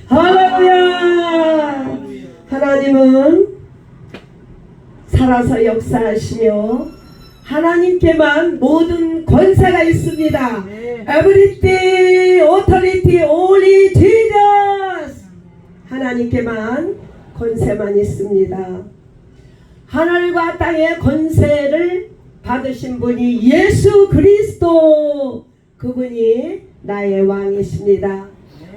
할렐루야. 하나님은 살아서 역사하시며 하나님께만 모든 권세가 있습니다. Everything, authority, only Jesus. 하나님께만 권세만 있습니다. 하늘과 땅의 권세를 받으신 분이 예수 그리스도, 그분이 나의 왕이십니다.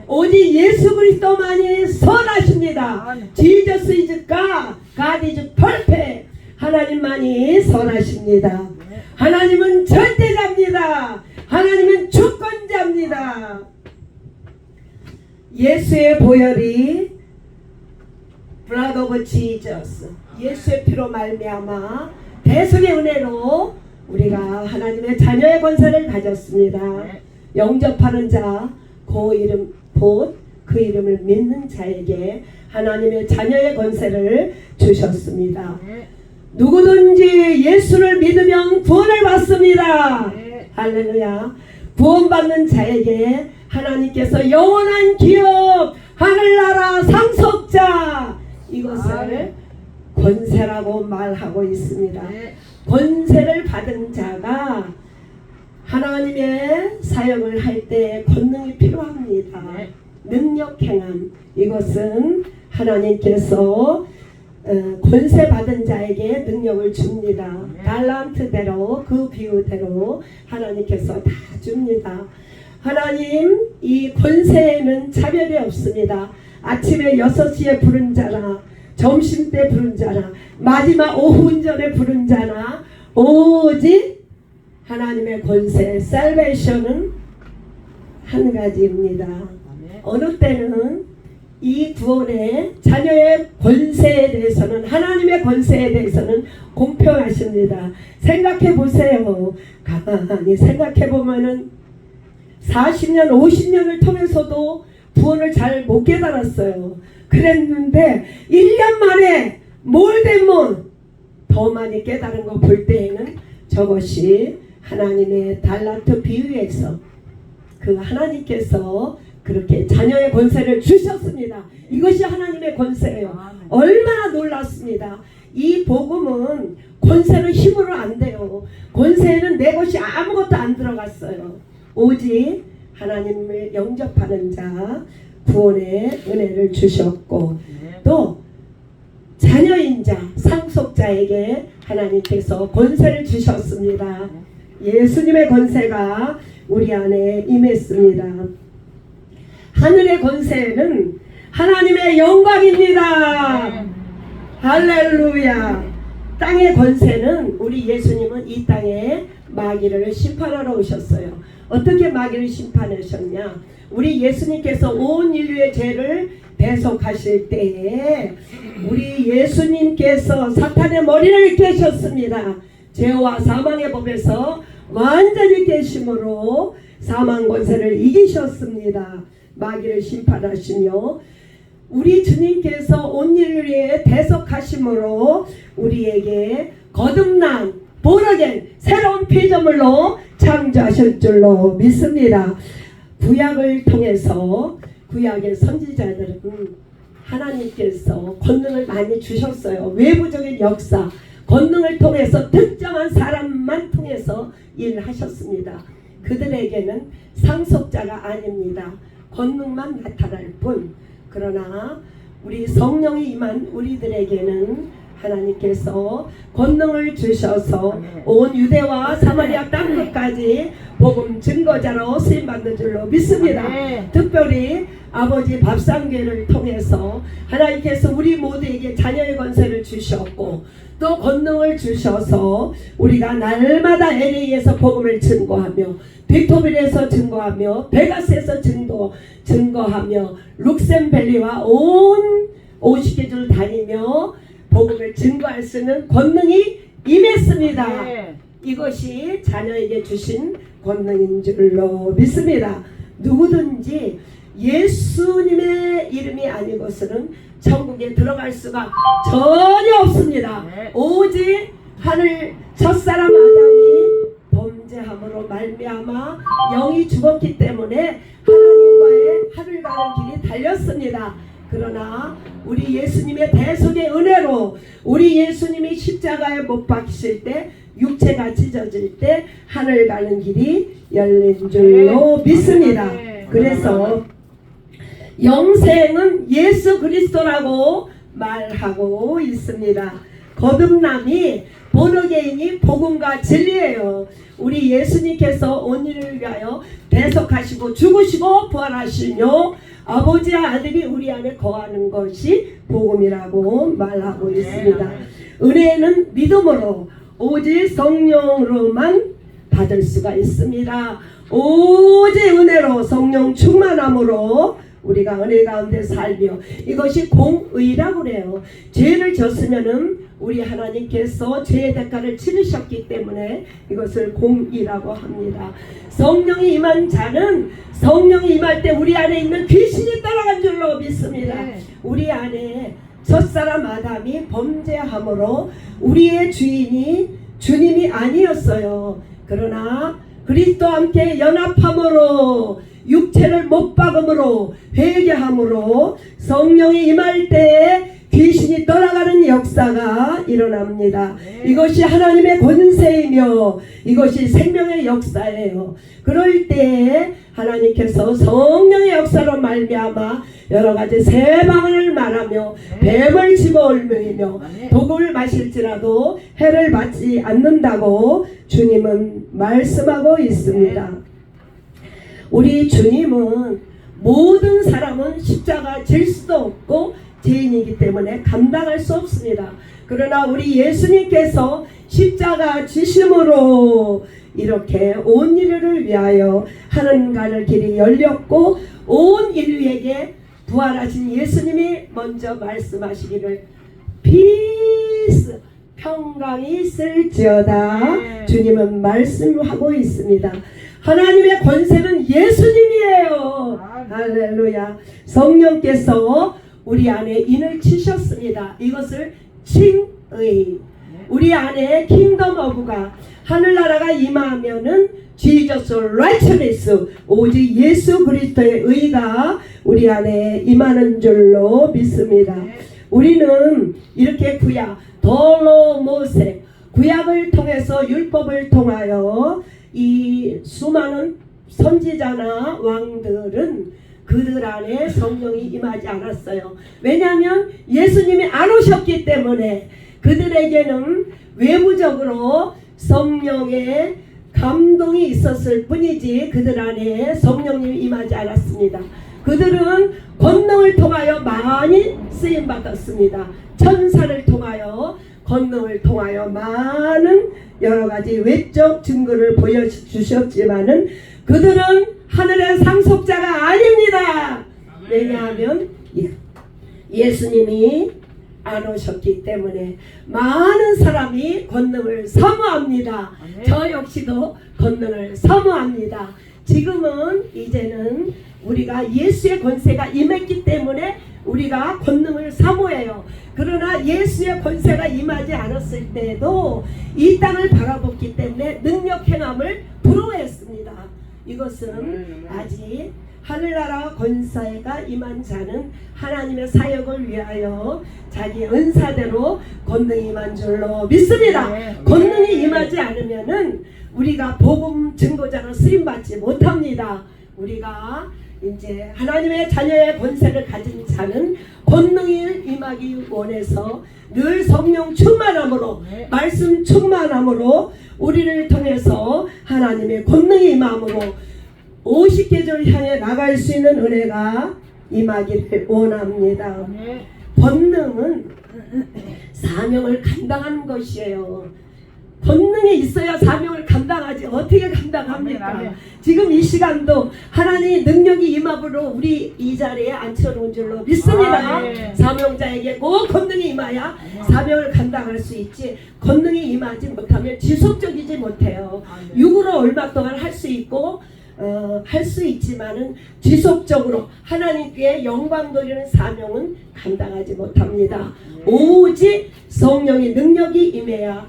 오직 예수 그리스도만이 선하십니다. Jesus is God, God is perfect. 하나님만이 선하십니다. 하나님은 절대자입니다. 하나님은 주권자입니다. 예수의 보혈이 blood of Jesus, 예수의 피로 말미암아 대속의 은혜로 우리가 하나님의 자녀의 권세를 가졌습니다. 영접하는 자, 그 이름 곧 그 이름을 믿는 자에게 하나님의 자녀의 권세를 주셨습니다. 누구든지 예수를 믿으면 구원을 받습니다. 할렐루야. 구원받는 자에게 하나님께서 영원한 기업, 하늘나라 상속자, 이것을 권세라고 말하고 있습니다. 권세를 받은 자가 하나님의 사역을 할 때 권능이 필요합니다. 능력 행함, 이것은 하나님께서 권세 받은 자에게 능력을 줍니다. 달란트대로, 그 비유대로 하나님께서 다 줍니다. 하나님 이 권세에는 차별이 없습니다. 아침에 6시에 부른 자나 점심때 부른 자나 마지막 오후전에 부른 자나 오직 하나님의 권세, 살베이션은 한 가지입니다. 어느 때는 이 구원의 자녀의 권세에 대해서는, 하나님의 권세에 대해서는 공평하십니다. 생각해 보세요. 가만히 생각해 보면은 40년 50년을 통해서도 구원을 잘 못 깨달았어요. 그랬는데 1년 만에 몰되면 더 많이 깨달은 거 볼 때에는 저것이 하나님의 달란트 비유에서 그 하나님께서 그렇게 자녀의 권세를 주셨습니다. 이것이 하나님의 권세예요. 얼마나 놀랐습니다. 이 복음은 권세는 힘으로 안 돼요. 권세에는 내 것이 아무것도 안 들어갔어요. 오직 하나님을 영접하는 자 구원의 은혜를 주셨고, 또 자녀인 자 상속자에게 하나님께서 권세를 주셨습니다. 예수님의 권세가 우리 안에 임했습니다. 하늘의 권세는 하나님의 영광입니다. 할렐루야. 땅의 권세는 우리 예수님은 이 땅에 마귀를 심판하러 오셨어요. 어떻게 마귀를 심판하셨냐? 우리 예수님께서 온 인류의 죄를 대속하실 때에 우리 예수님께서 사탄의 머리를 깨셨습니다. 죄와 사망의 법에서 완전히 깨심으로 사망 권세를 이기셨습니다. 마귀를 심판하시며 우리 주님께서 온 인류에 대속하심으로 우리에게 거듭난 born 새로운 피조물로 창조하실 줄로 믿습니다. 구약을 통해서 구약의 선지자들은 하나님께서 권능을 많이 주셨어요. 외부적인 역사, 권능을 통해서 특정한 사람만 통해서 일하셨습니다. 그들에게는 상속자가 아닙니다. 권능만 나타날 뿐. 그러나 우리 성령이 임한 우리들에게는 하나님께서 권능을 주셔서 온 유대와 사마리아 땅끝까지 복음 증거자로 쓰임받는 줄로 믿습니다. 특별히 아버지 밥상교회를 통해서 하나님께서 우리 모두에게 자녀의 권세를 주셨고 또 권능을 주셔서 우리가 날마다 LA에서 복음을 증거하며 빅토빌에서 증거하며 베가스에서 증거하며 룩셈밸리와 온 50개 줄 다니며 복음을 증거할 수 있는 권능이 임했습니다. 이것이 자녀에게 주신 권능인 줄로 믿습니다. 누구든지 예수님의 이름이 아니고서는 천국에 들어갈 수가 전혀 없습니다. 오직 하늘 첫사람 아담이 범죄함으로 말미암아 영이 죽었기 때문에 하나님 가는 길이 달렸습니다. 그러나 우리 예수님의 대속의 은혜로 우리 예수님이 십자가에 못 박히실 때 육체가 찢어질 때 하늘 가는 길이 열린 줄로 믿습니다. 그래서 영생은 예수 그리스도라고 말하고 있습니다. 거듭남이 본어게인이 복음과 진리예요. 우리 예수님께서 온 일을 위하여 대속하시고 죽으시고 부활하시며 아버지와 아들이 우리 안에 거하는 것이 복음이라고 말하고 있습니다. 은혜는 믿음으로 오직 성령으로만 받을 수가 있습니다. 오직 은혜로 성령 충만함으로 우리가 은혜 가운데 살며 이것이 공의라고 그래요. 죄를 졌으면은 우리 하나님께서 죄의 대가를 치르셨기 때문에 이것을 공의라고 합니다. 성령이 임한 자는 성령이 임할 때 우리 안에 있는 귀신이 따라간 줄로 믿습니다. 우리 안에 첫사람 아담이 범죄함으로 우리의 주인이 주님이 아니었어요. 그러나 그리스도와 함께 연합함으로 육체를 못 박음으로 회개함으로 성령이 임할 때 귀신이 떠나가는 역사가 일어납니다. 이것이 하나님의 권세이며 이것이 생명의 역사예요. 그럴 때 하나님께서 성령의 역사로 말미암아 여러가지 새 방언을 말하며 뱀을 집어올며 독을 마실지라도 해를 받지 않는다고 주님은 말씀하고 있습니다. 우리 주님은 모든 사람은 십자가 질 수도 없고 죄인이기 때문에 감당할 수 없습니다. 그러나 우리 예수님께서 십자가 지심으로 이렇게 온 인류를 위하여 하늘 가는 길이 열렸고 온 인류에게 부활하신 예수님이 먼저 말씀하시기를 피스 평강이 있을지어다 주님은 말씀하고 있습니다. 하나님의 권세는 예수님이에요. 할렐루야. 성령께서 우리 안에 인을 치셨습니다. 이것을 칭의. 우리 안에 킹덤 오브가 하늘나라가 임하면은 Jesus righteousness 오직 예수 그리스도의 의가 우리 안에 임하는 줄로 믿습니다. 우리는 이렇게 구약 돌로 모세 구약을 통해서 율법을 통하여 이 수많은 선지자나 왕들은 그들 안에 성령이 임하지 않았어요. 왜냐하면 예수님이 안 오셨기 때문에 그들에게는 외부적으로 성령의 감동이 있었을 뿐이지 그들 안에 성령님이 임하지 않았습니다. 그들은 권능을 통하여 많이 쓰임받았습니다. 천사를 통하여 권능을 통하여 많은 여러가지 외적 증거를 보여주셨지만은 그들은 하늘의 상속자가 아닙니다. 왜냐하면 예수님이 안 오셨기 때문에 많은 사람이 권능을 사모합니다. 저 역시도 권능을 사모합니다. 지금은 이제는 우리가 예수의 권세가 임했기 때문에 우리가 권능을 사모해요. 그러나 예수의 권세가 임하지 않았을 때에도 이 땅을 바라봤기 때문에 능력 행함을 부러워했습니다. 이것은 아직 하늘나라 권세가 임한 자는 하나님의 사역을 위하여 자기 은사대로 권능이 임한 줄로 믿습니다. 권능이 임하지 않으면은 우리가 복음 증거자로 쓰임받지 못합니다. 우리가 이제 하나님의 자녀의 권세를 가진 자는 권능이 임하기 원해서 늘 성령 충만함으로 말씀 충만함으로 우리를 통해서 하나님의 권능이 임함으로 50계절 향해 나갈 수 있는 은혜가 임하기를 원합니다. 권능은 사명을 감당하는 것이에요. 권능이 있어야 사명을 감당하지 어떻게 감당합니까? 지금 이 시간도 하나님의 능력이 임함으로 우리 이 자리에 앉혀놓은 줄로 믿습니다. 사명자에게 꼭 권능이 임하야 사명을 감당할 수 있지 권능이 임하지 못하면 지속적이지 못해요. 육으로 얼마 동안 할 수 있고 할 수 있지만은 지속적으로 하나님께 영광 돌리는 사명은 감당하지 못합니다. 오직 성령의 능력이 임해야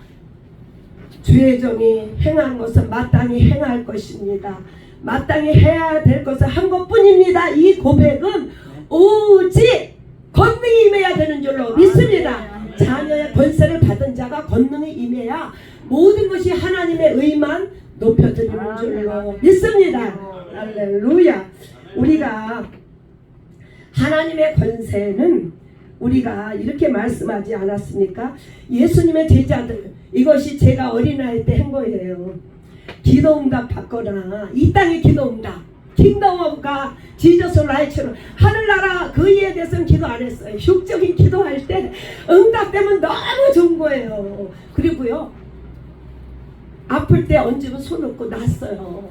주의 종이 행한 것은 마땅히 행할 것입니다. 마땅히 해야 될 것을 한 것뿐입니다. 이 고백은 오직 권능이 임해야 되는 줄로 믿습니다. 자녀의 권세를 받은 자가 권능이 임해야 모든 것이 하나님의 의만 높여드리는 줄로 믿습니다. 할렐루야. 우리가 하나님의 권세는 우리가 이렇게 말씀하지 않았습니까? 예수님의 제자들, 이것이 제가 어린아이 때 한 거예요. 기도응답 받거나 이 땅의 기도응답, 킹덤 오브 갓, 지저스 라이츠로 하늘나라 그 일에 대해서는 기도 안 했어요. 흉적인 기도할 때 응답되면 너무 좋은 거예요. 그리고요, 아플 때 얹으면 손 놓고 났어요.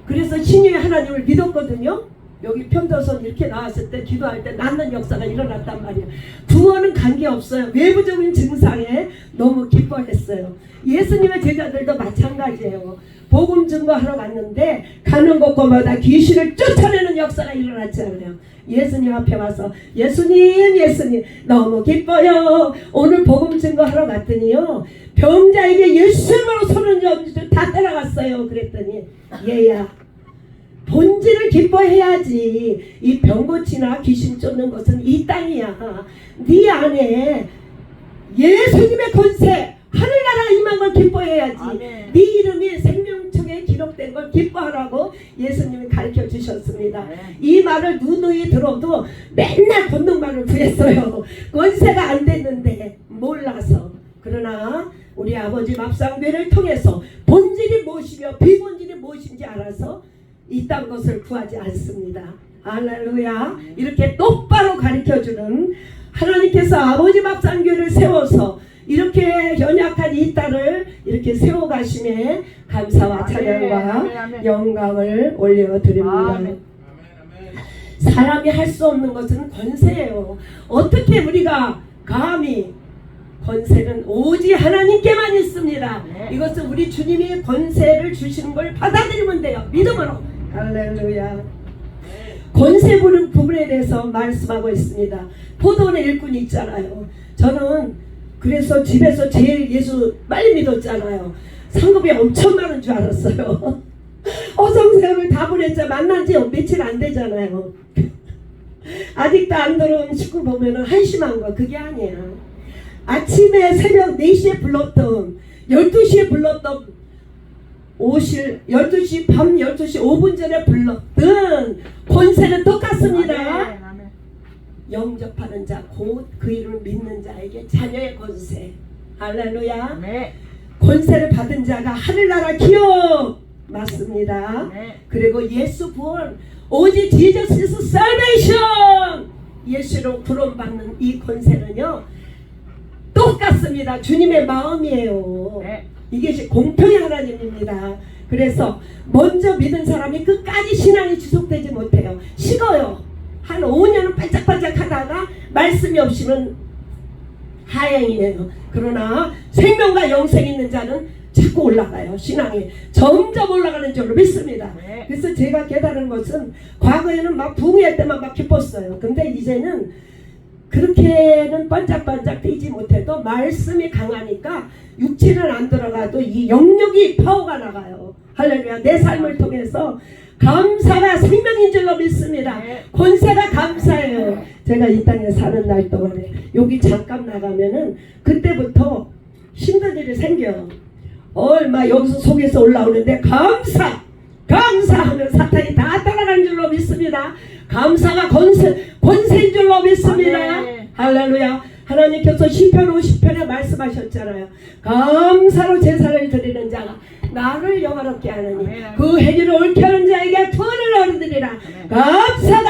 그래서 신유의 하나님을 믿었거든요. 여기 편도선 이렇게 나왔을 때 기도할 때 낫는 역사가 일어났단 말이에요. 구원은 관계없어요. 외부적인 증상에 너무 기뻐했어요. 예수님의 제자들도 마찬가지예요. 복음 증거하러 갔는데 가는 곳곳마다 귀신을 쫓아내는 역사가 일어났잖아요. 예수님 앞에 와서 예수님 너무 기뻐요. 오늘 복음 증거하러 갔더니요, 병자에게 예수님으로 손을 다 따라갔어요. 그랬더니 얘야, 본질을 기뻐해야지. 이 병고치나 귀신 쫓는 것은 이 땅이야. 네 안에 예수님의 권세, 하늘나라 임한 걸 기뻐해야지. 네 이름이 생명책에 기록된 걸 기뻐하라고 예수님이 가르쳐 주셨습니다. 이 말을 누누이 들어도 맨날 권능만을 구했어요. 권세가 안 됐는데 몰라서. 그러나 우리 아버지 맙상교회를 통해서 본질이 무엇이며 비본질이 무엇인지 알아서 이딴 것을 구하지 않습니다. 할렐루야. 이렇게 똑바로 가르쳐주는 하나님께서 아버지 맙상교회를 세워서 이렇게 연약한 이 딸을 이렇게 세워가심에 감사와 찬양과 영광을 올려드립니다. 사람이 할 수 없는 것은 권세예요. 어떻게 우리가 감히, 권세는 오직 하나님께만 있습니다. 이것은 우리 주님이 권세를 주시는 걸 받아들이면 돼요. 믿음으로. 할렐루야. 권세 부분에 대해서 말씀하고 있습니다. 포도원의 일꾼이 있잖아요. 저는 그래서 집에서 제일 예수 빨리 믿었잖아요. 상급이 엄청 많은 줄 알았어요. 어성세를 다 보냈자 만난 지 며칠 안 되잖아요. 아직도 안 들어온 식구 보면은 한심한 거 그게 아니야. 아침에 새벽 4시에 불렀던, 12시에 불렀던, 12시, 밤 12시 5분 전에 불렀던 권세는 똑같습니다. 영접하는 자, 곧 그 이름을 믿는 자에게 자녀의 권세. 할렐루야. 권세를 받은 자가 하늘나라 기업. 맞습니다. 그리고 예수 구원, 오직 Jesus is salvation. 예수로 구원받는 이 권세는요, 똑같습니다. 주님의 마음이에요. 이게 공평의 하나님입니다. 그래서 먼저 믿은 사람이 끝까지 신앙이 지속되지 못해요. 식어요. 한 5년은 반짝반짝 하다가 말씀이 없이는 하행이에요. 그러나 생명과 영생 있는 자는 자꾸 올라가요. 신앙이 점점 올라가는 줄로 믿습니다. 그래서 제가 깨달은 것은, 과거에는 막 부흥할 때만 막 기뻤어요. 근데 이제는 그렇게는 반짝반짝 뛰지 못해도 말씀이 강하니까 육체는 안 들어가도 이 영역이 파워가 나가요. 할렐루야. 내 삶을 통해서 감사가 생명인 줄로 믿습니다. 권세가 감사해요. 제가 이 땅에 사는 날 동안에 여기 잠깐 나가면은 그때부터 힘든 일이 생겨요. 얼마 여기서 속에서 올라오는데 감사하면 사탄이 다 따라가는 줄로 믿습니다. 감사가 권세인 줄로 믿습니다. 할렐루야. 하나님께서 시편 50편에 말씀하셨잖아요. 감사로 제사를 드리는 자가 나를 영화롭게 하느니 그 행위를 옳게 하는 자에게 구원을 얻으리라. 감사.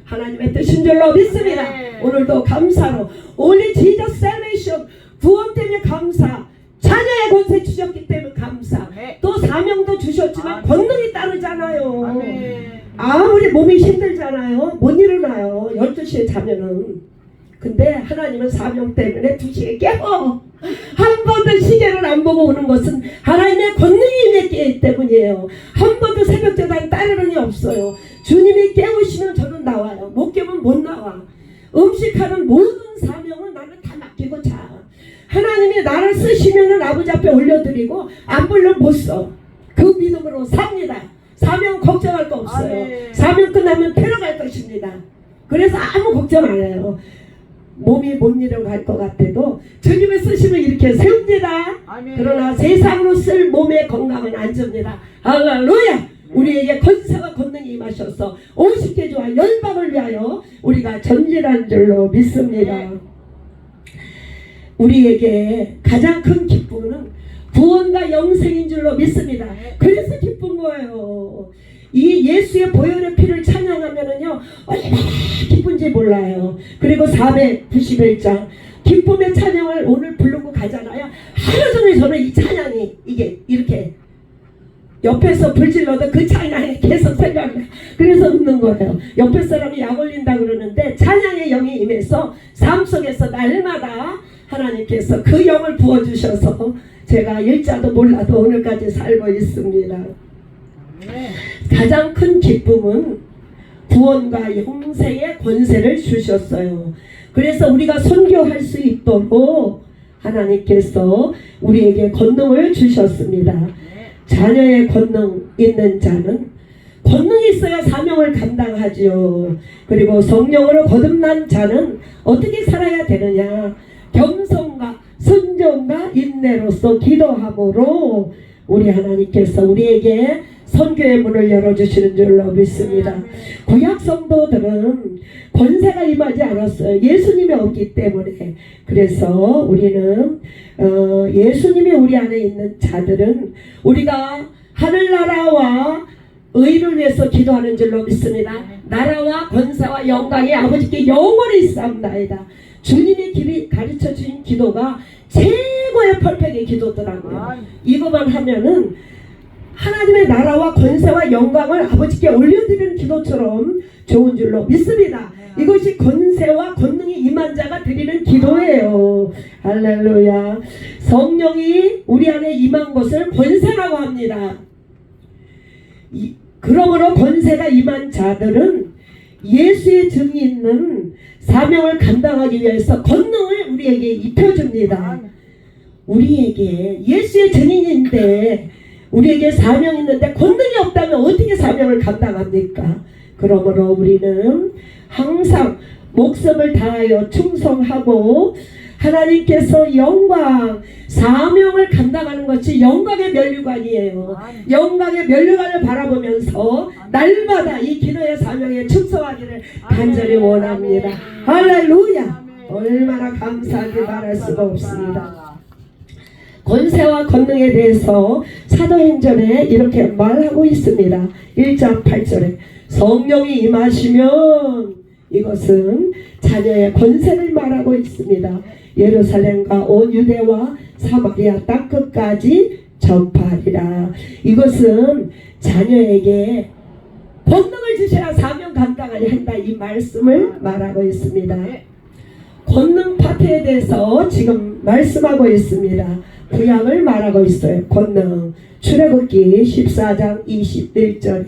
하나님의 뜻인 줄로 믿습니다. 오늘도 감사로 only Jesus salvation, 구원 때문에 감사, 자녀의 권세 주셨기 때문에 감사, 또 사명도 주셨지만 권능이 따르잖아요. 아무리 몸이 힘들잖아요. 못 일어나요. 12시에 자면은. 근데 하나님은 사명 때문에 2시에 깨워. 한 번도 시계를 안 보고 오는 것은 하나님의 권능이 있기 때문이에요. 한 번도 새벽제단 따르는 게 없어요. 주님이 깨우시면 저는 나와요. 못 깨우면 못 나와. 음식하는 모든 사명은 나는 다 맡기고 자. 하나님이 나를 쓰시면은 아버지 앞에 올려드리고 안 불면 못 써. 그 믿음으로 삽니다. 사명 걱정할 거 없어요. 아멘. 사명 끝나면 데려갈 것입니다. 그래서 아무 걱정 안 해요. 몸이 못 잃어갈 것 같아도 주님의 쓰시면 이렇게 세웁니다. 아멘. 그러나 세상으로 쓸 몸의 건강은 안 줍니다. 할렐루야. 우리에게 권세와 권능이 임하셔서 50개주와 열방을 위하여 우리가 전진한 줄로 믿습니다. 우리에게 가장 큰 기쁨은 구원과 영생인 줄로 믿습니다. 그래서 기쁜 거예요. 이 예수의 보혈의 피를 찬양하면은요 얼마나 기쁜지 몰라요. 그리고 491장 기쁨의 찬양을 오늘 부르고 가잖아요. 하루 종일 저는 이 찬양이 이게 이렇게 옆에서 불질러도 그 찬양이 계속 생각나. 그래서 웃는 거예요. 옆에 사람이 약 올린다 그러는데 찬양의 영이 임해서 삶 속에서 날마다 하나님께서 그 영을 부어주셔서 제가 일자도 몰라도 오늘까지 살고 있습니다. 가장 큰 기쁨은 구원과 영생의 권세를 주셨어요. 그래서 우리가 선교할 수 있도록 하나님께서 우리에게 권능을 주셨습니다. 자녀의 권능 있는 자는 권능이 있어야 사명을 감당하지요. 그리고 성령으로 거듭난 자는 어떻게 살아야 되느냐? 겸손과 순종과 인내로서 기도함으로 우리 하나님께서 우리에게 선교의 문을 열어주시는 줄로 믿습니다. 구약 성도들은 권세가 임하지 않았어요. 예수님이 없기 때문에. 그래서 우리는 예수님이 우리 안에 있는 자들은 우리가 하늘나라와 의를 위해서 기도하는 줄로 믿습니다. 나라와 권세와 영광이 아버지께 영원히 있사옵나이다. 주님이 가르쳐 주신 기도가 최고의 퍼펙트의 기도더라고요. 이것만 하면은 하나님의 나라와 권세와 영광을 아버지께 올려드리는 기도처럼 좋은 줄로 믿습니다. 이것이 권세와 권능이 임한 자가 드리는 기도예요. 할렐루야. 성령이 우리 안에 임한 것을 권세라고 합니다. 그러므로 권세가 임한 자들은 예수의 증이 있는 사명을 감당하기 위해서 권능을 우리에게 입혀줍니다. 우리에게 예수의 증인인데 우리에게 사명이 있는데 권능이 없다면 어떻게 사명을 감당합니까? 그러므로 우리는 항상 목숨을 다하여 충성하고 하나님께서 영광, 사명을 감당하는 것이 영광의 면류관이에요. 영광의 면류관을 바라보면서 날마다 이 기도의 사명에 충성하기를 간절히 원합니다. 할렐루야! 얼마나 감사하게 말할 수가 없습니다. 권세와 권능에 대해서 사도행전에 이렇게 말하고 있습니다. 1장 8절에 성령이 임하시면 이것은 자녀의 권세를 말하고 있습니다. 예루살렘과 온 유대와 사마리아 땅끝까지 전파하리라. 이것은 자녀에게 권능을 주셔야 사명 감당을 한다 이 말씀을 말하고 있습니다. 권능 파트에 대해서 지금 말씀하고 있습니다. 구약을 말하고 있어요. 권능 출애굽기 14장 21절에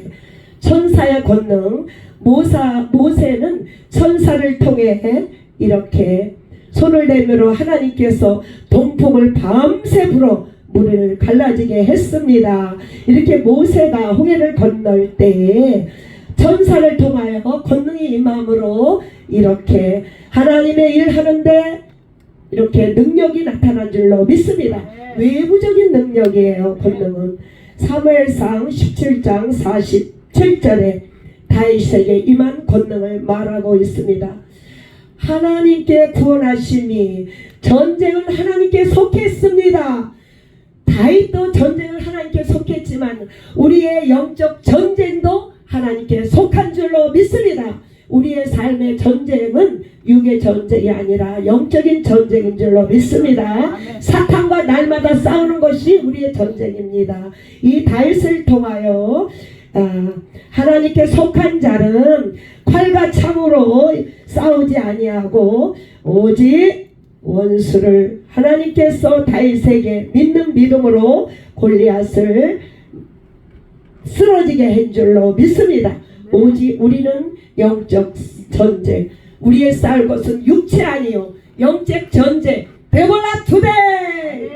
천사의 권능 모세는 천사를 통해 이렇게 손을 내밀어 하나님께서 동풍을 밤새 불어 물을 갈라지게 했습니다. 이렇게 모세가 홍해를 건널 때에 천사를 통하여 권능이 임함으로 이렇게 하나님의 일 하는데 이렇게 능력이 나타난 줄로 믿습니다. 외부적인 능력이에요. 권능은 사무엘상 17장 47절에 다윗에게 임한 권능을 말하고 있습니다. 하나님께 구원하심이 전쟁은 하나님께 속했습니다. 다윗도 전쟁을 하나님께 속했지만 우리의 영적 전쟁도 하나님께 속한 줄로 믿습니다. 우리의 삶의 전쟁은 육의 전쟁이 아니라 영적인 전쟁인 줄로 믿습니다. 사탄과 날마다 싸우는 것이 우리의 전쟁입니다. 이 다윗을 통하여 하나님께 속한 자는 칼과 창으로 싸우지 아니하고 오직 원수를 하나님께서 다윗에게 믿는 믿음으로 골리앗을 쓰러지게 한 줄로 믿습니다. 오직 우리는 영적 전쟁, 우리의 싸울 것은 육체 아니요 영적 전쟁. 베볼라 투데이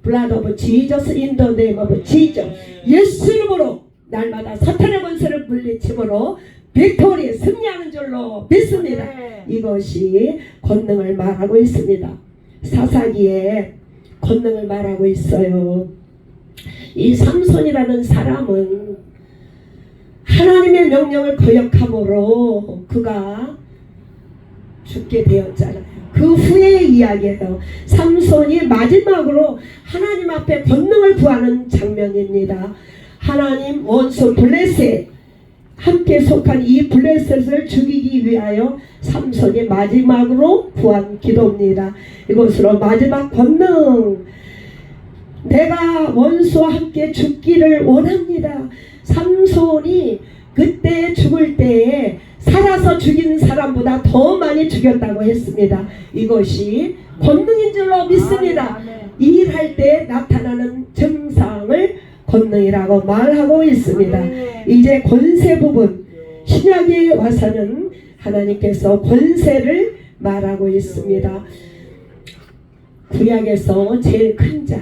blood of Jesus in the name of Jesus. 예수 이름으로 날마다 사탄의 권세를 물리침으로 빅토리 승리하는 줄로 믿습니다. 이것이 권능을 말하고 있습니다. 사사기에 권능을 말하고 있어요. 이 삼손이라는 사람은 하나님의 명령을 거역함으로 그가 죽게 되었잖아요. 그 후의 이야기예요. 삼손이 마지막으로 하나님 앞에 권능을 구하는 장면입니다. 하나님 원수 블레셋 함께 속한 이 블레셋을 죽이기 위하여 삼손이 마지막으로 구한 기도입니다. 이것으로 마지막 권능, 내가 원수와 함께 죽기를 원합니다. 삼손이 그때 죽을 때에 살아서 죽인 사람보다 더 많이 죽였다고 했습니다. 이것이 권능인 줄로 믿습니다. 일할 때 나타나는 증상을 권능이라고 말하고 있습니다. 이제 권세 부분, 신약에 와서는 하나님께서 권세를 말하고 있습니다. 구약에서 제일 큰 자,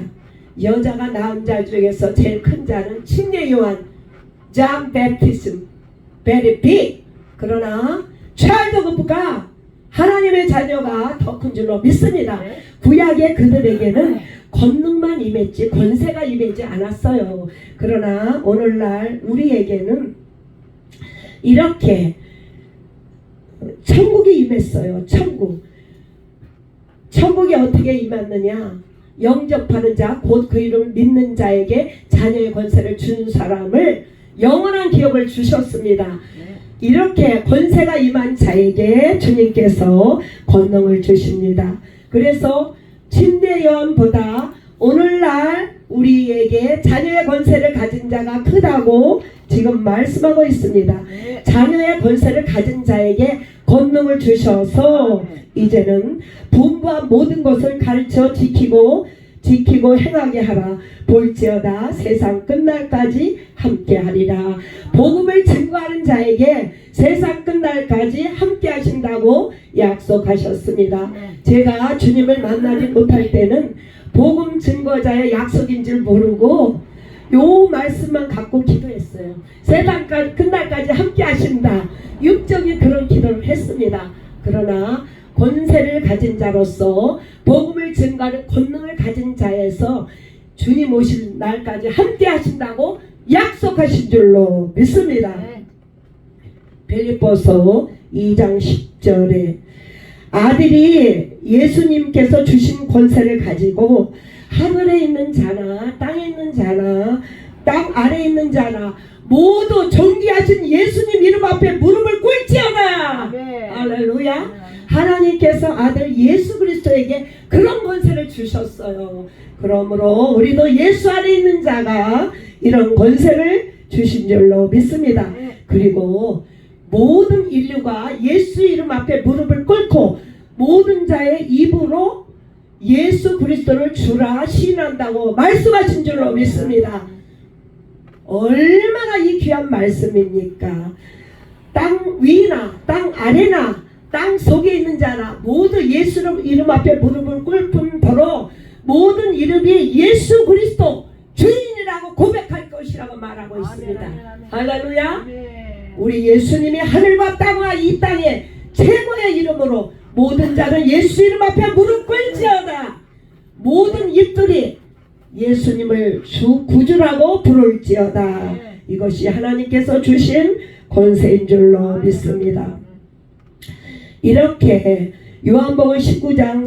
여자가 낳은 자 중에서 제일 큰 자는 침례 요한, John Baptist, very big. 그러나 차일드가 하나님의 자녀가 더 큰 줄로 믿습니다. 구약의 그들에게는 권능만 임했지 권세가 임하지 않았어요. 그러나 오늘날 우리에게는 이렇게 천국이 임했어요. 천국이 어떻게 임했느냐, 영접하는 자, 곧 그 이름을 믿는 자에게 자녀의 권세를 준 사람을 영원한 기업을 주셨습니다. 이렇게 권세가 임한 자에게 주님께서 권능을 주십니다. 그래서 침례 요한보다 오늘날 우리에게 자녀의 권세를 가진 자가 크다고 지금 말씀하고 있습니다. 자녀의 권세를 가진 자에게 권능을 주셔서 이제는 분부한 모든 것을 가르쳐 지키고 행하게 하라. 볼지어다 세상 끝날까지 함께하리라. 복음을 증거하는 자에게 세상 끝날까지 함께하신다고 약속하셨습니다. 제가 주님을 만나지 못할 때는 복음 증거자의 약속인 줄 모르고 요 말씀만 갖고 기도했어요. 세상 끝날까지 함께하신다. 육적인 그런 기도를 했습니다. 그러나 권세를 가진 자로서 복음을 증거하는 권능을 가진 자에서 주님 오실 날까지 함께 하신다고 약속하신 줄로 믿습니다. 빌립보서 2장 10절에 아들이 예수님께서 주신 권세를 가지고 하늘에 있는 자나 땅에 있는 자나 땅 아래에 있는 자나 모두 존귀하신 예수님 이름 앞에 무릎을 꿇지어다. 할렐루야. 하나님께서 아들 예수 그리스도에게 그런 권세를 주셨어요. 그러므로 우리도 예수 안에 있는 자가 이런 권세를 주신 줄로 믿습니다. 그리고 모든 인류가 예수 이름 앞에 무릎을 꿇고 모든 자의 입으로 예수 그리스도를 주라 시인한다고 말씀하신 줄로 믿습니다. 얼마나 이 귀한 말씀입니까? 땅 위나 땅 아래나 땅 속에 있는 자나 모두 예수 이름 앞에 무릎을 꿇은 더러 모든 이름이 예수 그리스도 주인이라고 고백할 것이라고 말하고 있습니다. 할렐루야. 우리 예수님이 하늘과 땅과 이 땅의 최고의 이름으로 모든 자는 예수 이름 앞에 무릎 꿇지어다. 모든 입들이 예수님을 주 구주라고 부를지어다. 이것이 하나님께서 주신 권세인 줄로 믿습니다. 이렇게 요한복음 19장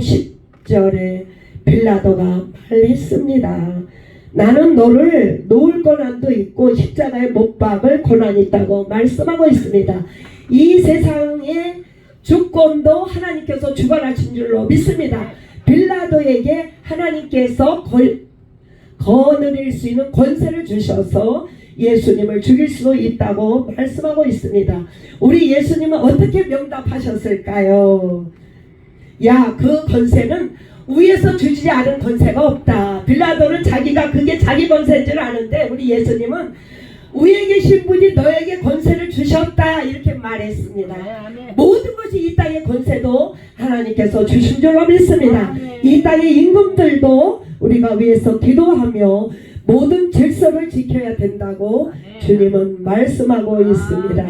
10절에 빌라도가 말했습니다. 나는 너를 놓을 권한도 있고 십자가에 못 박을 권한이 있다고 말씀하고 있습니다. 이 세상의 주권도 하나님께서 주관하신 줄로 믿습니다. 빌라도에게 하나님께서 거느릴 수 있는 권세를 주셔서 예수님을 죽일 수 있다고 말씀하고 있습니다. 우리 예수님은 어떻게 명답하셨을까요? 야, 그 권세는 위에서 주지 않은 권세가 없다. 빌라도는 자기가 그게 자기 권세인 줄 아는데 우리 예수님은 위에 계신 분이 너에게 권세를 주셨다 이렇게 말했습니다. 모든 것이 이 땅의 권세도 하나님께서 주신 줄로 믿습니다. 이 땅의 임금들도 우리가 위에서 기도하며 모든 질서를 지켜야 된다고 주님은 말씀하고 있습니다.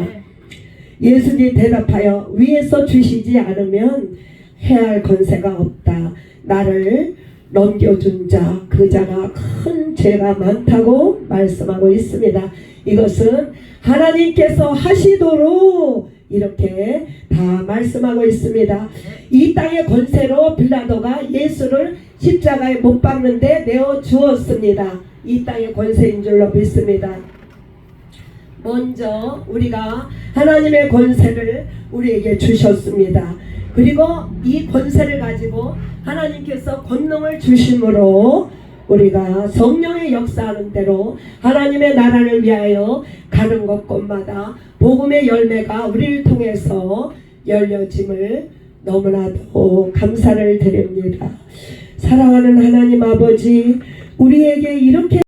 예수님 대답하여 위에서 주시지 않으면 해할 권세가 없다. 나를 넘겨준 자, 그 자가 큰 죄가 많다고 말씀하고 있습니다. 이것은 하나님께서 하시도록 이렇게 다 말씀하고 있습니다. 이 땅의 권세로 빌라도가 예수를 십자가에 못 박는데 내어 주었습니다. 이 땅의 권세인 줄로 믿습니다. 먼저 우리가 하나님의 권세를 우리에게 주셨습니다. 그리고 이 권세를 가지고 하나님께서 권능을 주심으로 우리가 성령의 역사하는 대로 하나님의 나라를 위하여 가는 곳곳마다 복음의 열매가 우리를 통해서 열려짐을 너무나도 감사를 드립니다. 사랑하는 하나님 아버지, 우리에게 이렇게